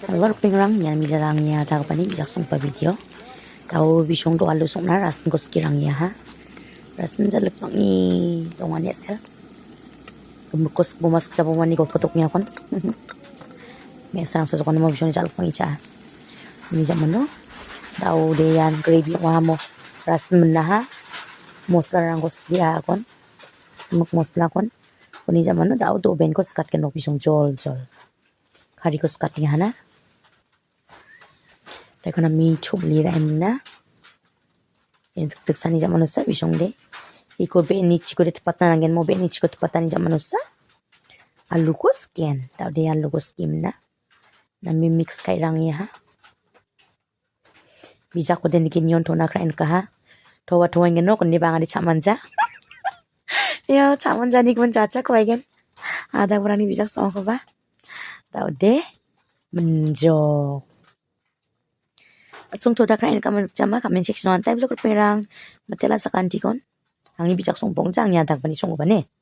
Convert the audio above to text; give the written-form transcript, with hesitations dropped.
Halo pingrang yan mijarangnya tahu pani bijak sungpa video. Tahu bisung do alu sungna rasen kos kirangnya ha. Rasen jaluk pangi dongan ya sel. Kemukos bumas capo mani ko potoknya kon. Mesang sasukon mo bisung jaluk pangi cha. Ini zaman no. Tahu deyan gravy wamo rasen menaha. Mosla rang kos dia kon. Muk mosla kon. Ini zaman no tahu do ben kos kat kenok bisung jol. Hari kos katnya hana. Rekona mi chubli ra emna en tuk sani zaman usa bisong de iko be ni chiko de tepatan angen mo be ni chiko tepatan zaman usa alu ko skin tau de alu ko skim na mi mix kai rang ya ha bija ko den kin yon thona krain ka ha thowa thowa ngen no kon ni banga di chamanja yo chamanja ni kon chacha ko igen ada berani bijak so ko ba tau de menjo sung thoda krain kamen chama kamen section on time lo ko perang matela sa kanti kon ang ibijak sung pongjang ya dag pani sung ba ne